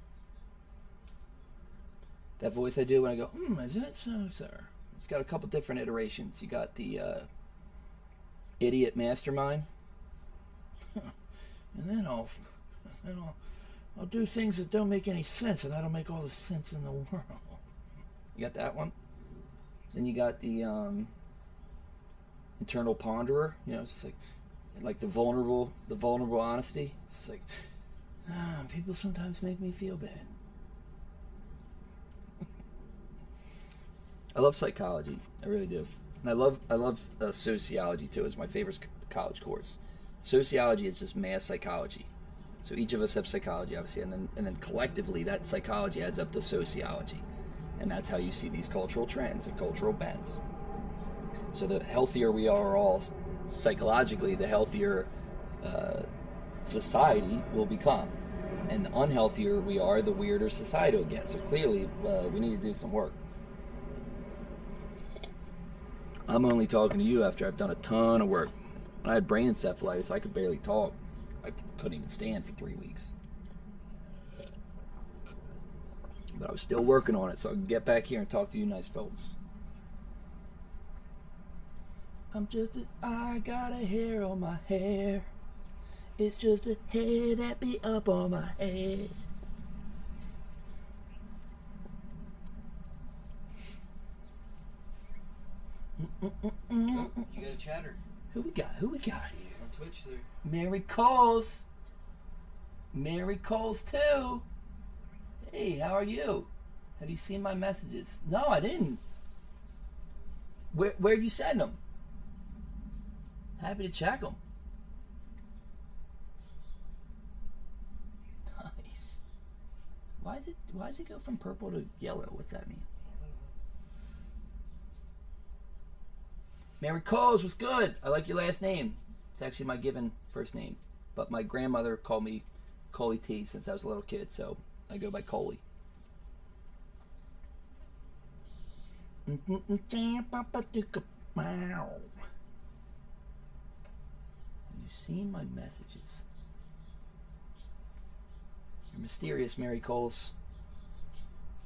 That voice I do when I go, is that so, sir? It's got a couple different iterations. You got the idiot mastermind. And then I'll do things that don't make any sense, and that'll make all the sense in the world. You got that one? Then you got the internal ponderer. You know, it's just like the vulnerable honesty. It's just like, people sometimes make me feel bad. I love psychology. I really do. And I love sociology too. It's my favorite college course. Sociology is just mass psychology. So each of us have psychology, obviously, and then collectively that psychology adds up to sociology. And that's how you see these cultural trends and cultural bends. So the healthier we are all psychologically, the healthier society will become. And the unhealthier we are, the weirder society will get. So clearly, we need to do some work. I'm only talking to you after I've done a ton of work. When I had brain encephalitis, I could barely talk. I couldn't even stand for 3 weeks. But I was still working on it, so I could get back here and talk to you nice folks. I got a hair on my hair. It's just a hair that be up on my head. You got a chatter. Who we got? I'm Twitch there. Mary Coles. Mary Coles too. Hey, how are you? Have you seen my messages? No, I didn't. Where'd you send them? Happy to check them. Nice. Why does it go from purple to yellow? What's that mean? Mary Coles was good. I like your last name. It's actually my given first name. But my grandmother called me Coley T since I was a little kid, so I go by Coley. Have you seen my messages? You're mysterious, Mary Coles.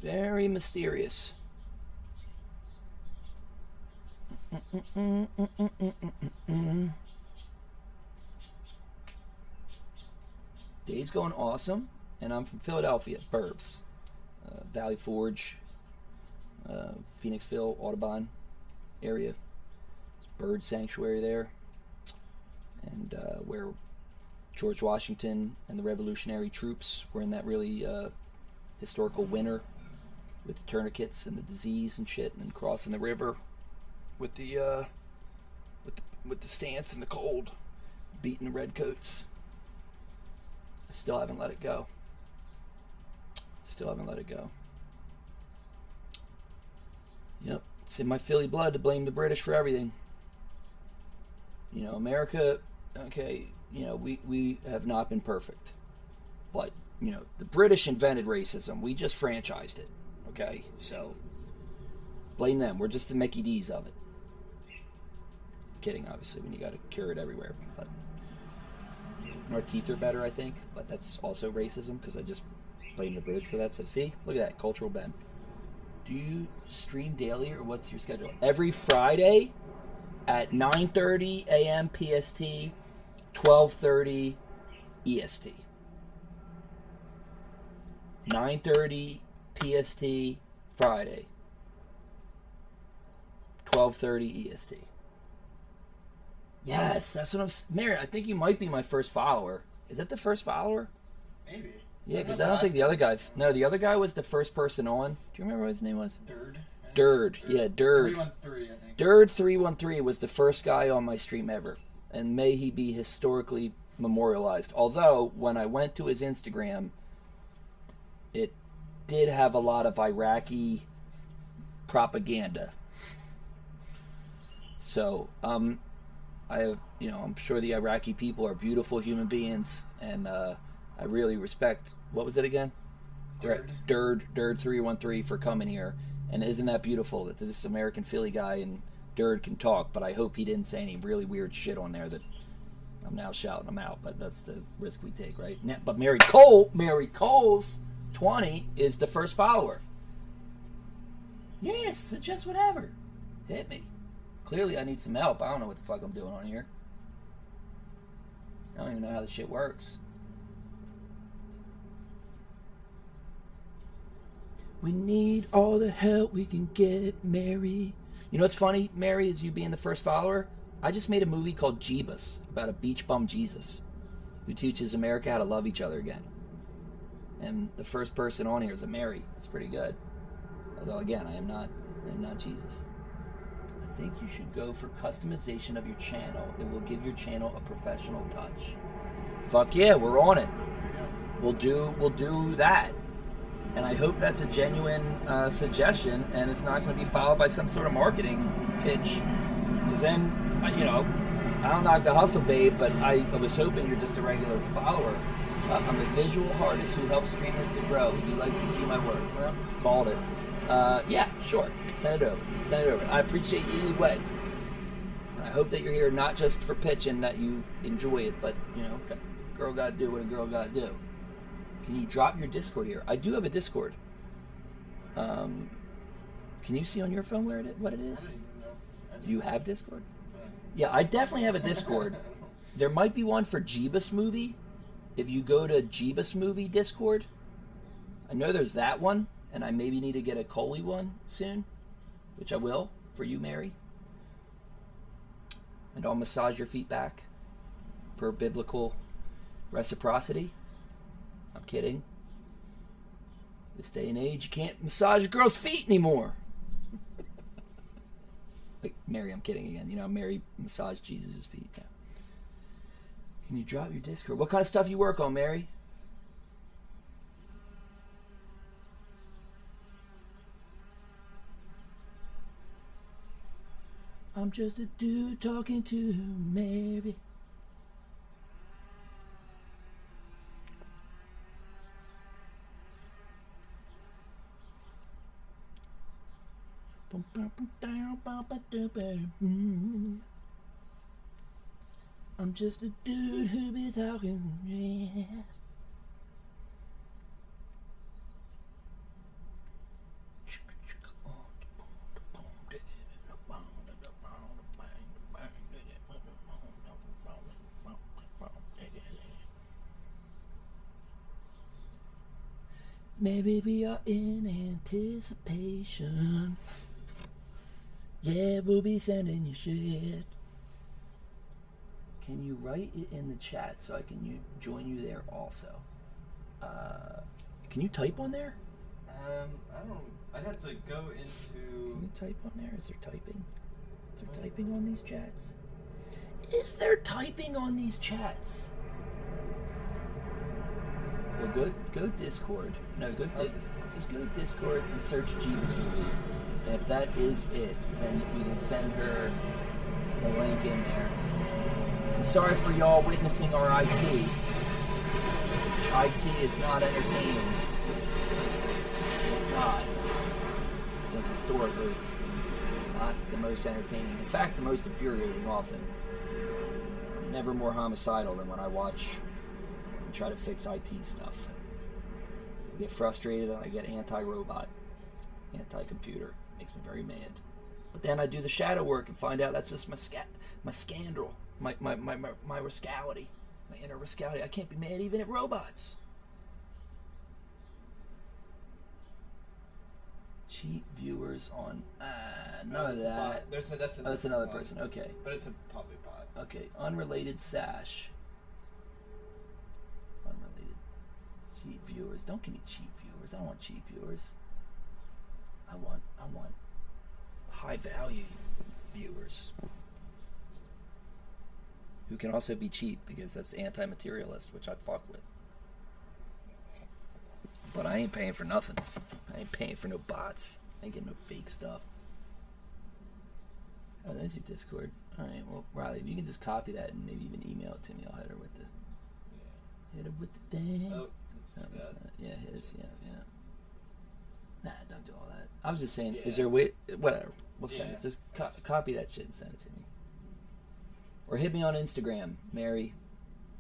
Very mysterious. Day's going awesome, and I'm from Philadelphia, Burbs, Valley Forge, Phoenixville, Audubon area. Bird sanctuary there, and where George Washington and the Revolutionary troops were in that really historical winter with the tourniquets and the disease and shit, and then crossing the river with the stance and the cold, beating the redcoats. I still haven't let it go. Yep, it's in my Philly blood to blame the British for everything. You know, America, okay, you know, we have not been perfect. But, you know, the British invented racism. We just franchised it, okay? So, blame them. We're just the Mickey D's of it. Kidding, obviously, when you got to cure it everywhere. But and our teeth are better, I think. But that's also racism, because I just blame the British for that. So, see? Look at that, cultural bend. Do you stream daily, or what's your schedule? Every Friday at 9:30 a.m. PST, 12:30 EST. 9:30 PST Friday, 12:30 EST. Yes, that's what I'm... Mary, I think you might be my first follower. Is that the first follower? Maybe. Yeah, because I don't think the other guy... No, the other guy was the first person on. Do you remember what his name was? Dird. Yeah, Dird. 313, I think. Dird 313 was the first guy on my stream ever. And may he be historically memorialized. Although, when I went to his Instagram, it did have a lot of Iraqi propaganda. So, I'm sure the Iraqi people are beautiful human beings, and I really respect, what was it again? Dird 313 for coming here. And isn't that beautiful that this American Philly guy and Dird can talk, but I hope he didn't say any really weird shit on there that I'm now shouting him out, but that's the risk we take, right? But Mary Coles 20 is the first follower. Yes, suggest whatever. Hit me. Clearly I need some help. I don't know what the fuck I'm doing on here. I don't even know how this shit works. We need all the help we can get, Mary. You know what's funny, Mary, is you being the first follower? I just made a movie called Jeebus about a beach bum Jesus who teaches America how to love each other again. And the first person on here is a Mary. That's pretty good. Although, again, I am not Jesus. I think you should go for customization of your channel. It will give your channel a professional touch. Fuck yeah, we're on it. We'll do that. And I hope that's a genuine suggestion, and it's not going to be followed by some sort of marketing pitch. Because then, I don't knock the hustle, babe, but I was hoping you're just a regular follower. I'm a visual artist who helps streamers to grow. Would you like to see my work? Well, called it. Yeah, sure. Send it over. I appreciate you either way. And I hope that you're here not just for pitching, that you enjoy it, but, girl gotta do what a girl gotta do. Can you drop your Discord here? I do have a Discord. Can you see on your phone what it is? Do you have Discord? Yeah, I definitely have a Discord. There might be one for Jeebus Movie. If you go to Jeebus Movie Discord, I know there's that one, and I maybe need to get a Coley one soon, which I will, for you, Mary. And I'll massage your feet back. per biblical reciprocity. I'm kidding. This day and age, you can't massage a girl's feet anymore. Like Mary, I'm kidding again. You know, Mary massaged Jesus' feet. Yeah. Can you drop your Discord? What kind of stuff you work on, Mary? I'm just a dude talking to Mary. I'm just a dude who be talking. Yeah. Maybe we are in anticipation. Yeah, we'll be sending you shit. Can you write it in the chat so I can join you there also? Can you type on there? I don't. I'd have to go into. Can you type on there? Is there typing? Is there typing on these chats? Is there typing on these chats? Well, go Discord. No, just go to Discord and search Jeebus Movie. And if that is it, then we can send her the link in there. I'm sorry for y'all witnessing our IT. IT is not entertaining. It's not. I think historically, not the most entertaining. In fact, the most infuriating often. Never more homicidal than when I watch and try to fix IT stuff. I get frustrated and I get anti-robot, anti-computer. Makes me very mad. But then I do the shadow work and find out that's just my scandal, my rascality, my inner rascality. I can't be mad even at robots. Cheap viewers on none of that. That's another person. Okay. But it's a probably bot. Okay, unrelated sash. Unrelated. Cheap viewers. Don't give me cheap viewers. I don't want cheap viewers. I want high value viewers who can also be cheap, because that's anti-materialist, which I fuck with. But I ain't paying for nothing. I ain't paying for no bots. I ain't getting no fake stuff. Oh, there's your Discord. Alright, well, Riley, if you can just copy that and maybe even email it to me, I'll hit her with the... Hit her with the thing. Oh, yeah, his, yeah. Nah, don't do all that. I was just saying, is there a way... Whatever. We'll send it. Just copy that shit and send it to me. Or hit me on Instagram, Mary,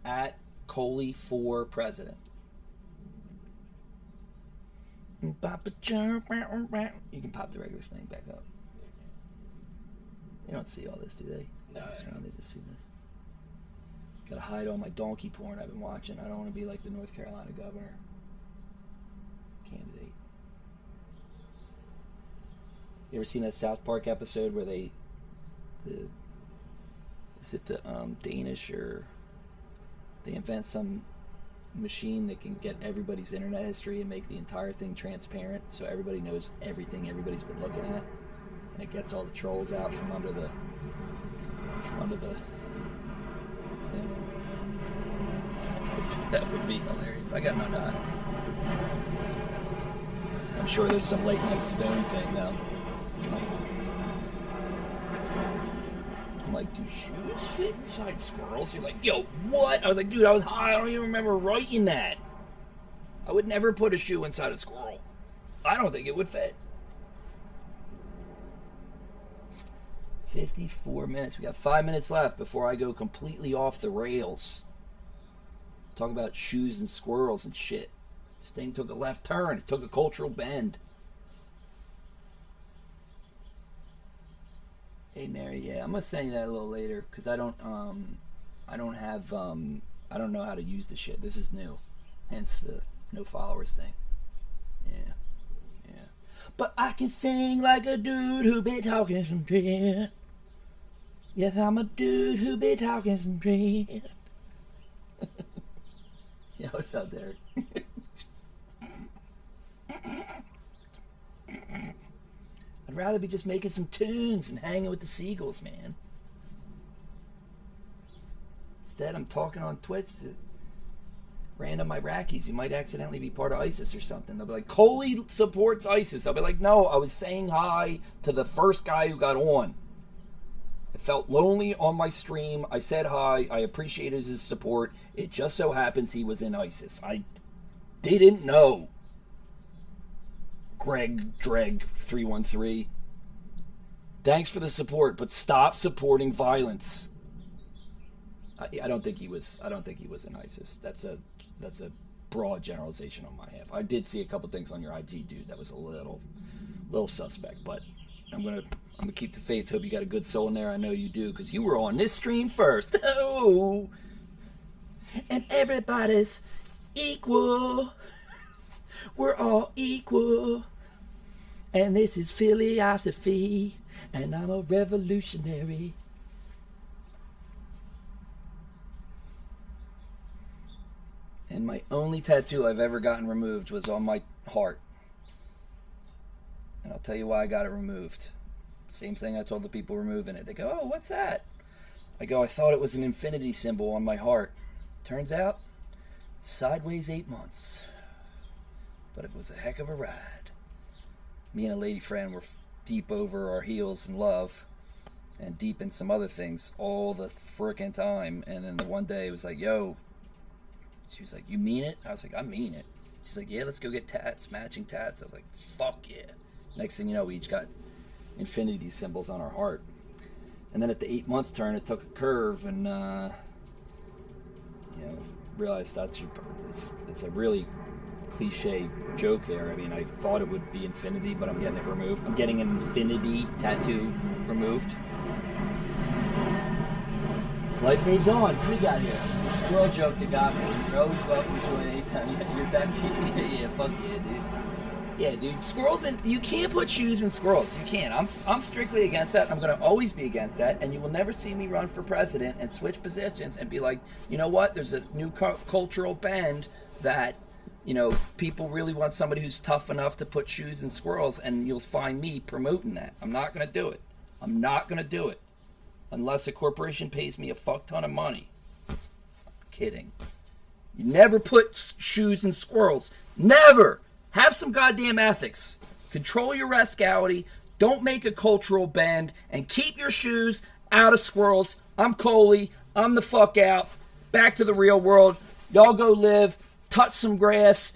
at Coley4President. You can pop the regular thing back up. They don't see all this, do they? No, They just see this. Gotta hide all my donkey porn I've been watching. I don't want to be like the North Carolina governor candidate. You ever seen that South Park episode where is it the Danish, or they invent some machine that can get everybody's internet history and make the entire thing transparent, so everybody knows everything everybody's been looking at, and it gets all the trolls out from under the yeah. That would be hilarious. I got no doubt. I'm sure there's some late night stone thing though. I'm like, do shoes fit inside squirrels? You're like, yo, what? I was like, dude, I was high. I don't even remember writing that. I would never put a shoe inside a squirrel. I don't think it would fit. 54 minutes. We got 5 minutes left before I go completely off the rails. Talk about shoes and squirrels and shit. This thing took a left turn. It took a cultural bend. Hey Mary, yeah, I'm gonna send you that a little later because I don't know how to use the shit. This is new, hence the no followers thing. Yeah. But I can sing like a dude who be talking some shit. Yes, I'm a dude who be talking some shit. Yeah, what's up, Derek? I'd rather be just making some tunes and hanging with the seagulls, man. Instead, I'm talking on Twitch to random Iraqis who might accidentally be part of ISIS or something. They'll be like, Coley supports ISIS. I'll be like, no, I was saying hi to the first guy who got on. I felt lonely on my stream. I said hi. I appreciated his support. It just so happens he was in ISIS. I didn't know. Greg Dreg 313. Thanks for the support, but stop supporting violence. I don't think he was in ISIS. That's a broad generalization on my half. I did see a couple things on your IG, dude. That was a little suspect, but I'm gonna keep the faith. Hope you got a good soul in there. I know you do, because you were on this stream first. Oh, and everybody's equal. We're all equal. And this is philosophy. And I'm a revolutionary. And my only tattoo I've ever gotten removed was on my heart. And I'll tell you why I got it removed. Same thing I told the people removing it. They go, oh, what's that? I go, I thought it was an infinity symbol on my heart. Turns out, sideways 8 months. But it was a heck of a ride. Me and a lady friend were deep over our heels in love and deep in some other things all the frickin' time. And then the one day it was like, yo, she was like, you mean it? I was like, I mean it. She's like, yeah, let's go get tats, matching tats. I was like, fuck yeah. Next thing you know, we each got infinity symbols on our heart. And then at the 8-month turn, it took a curve, and realized it's a really cliche joke there. I mean, I thought it would be infinity, but I'm getting it removed. I'm getting an infinity tattoo removed. Life moves on. What do we got here? It's the squirrel joke that got me. You're always welcome to join anytime you're back. Yeah, fuck yeah, dude. Yeah, dude. Squirrels, and you can't put shoes in squirrels. You can't. I'm strictly against that. I'm going to always be against that. And you will never see me run for president and switch positions and be like, you know what? There's a new cultural bend that, people really want somebody who's tough enough to put shoes in squirrels, and you'll find me promoting that. I'm not going to do it. I'm not going to do it. Unless a corporation pays me a fuck ton of money. I'm kidding. You never put shoes in squirrels. Never! Have some goddamn ethics. Control your rascality. Don't make a cultural bend. And keep your shoes out of squirrels. I'm Coley. I'm the fuck out. Back to the real world. Y'all go live. Touch some grass.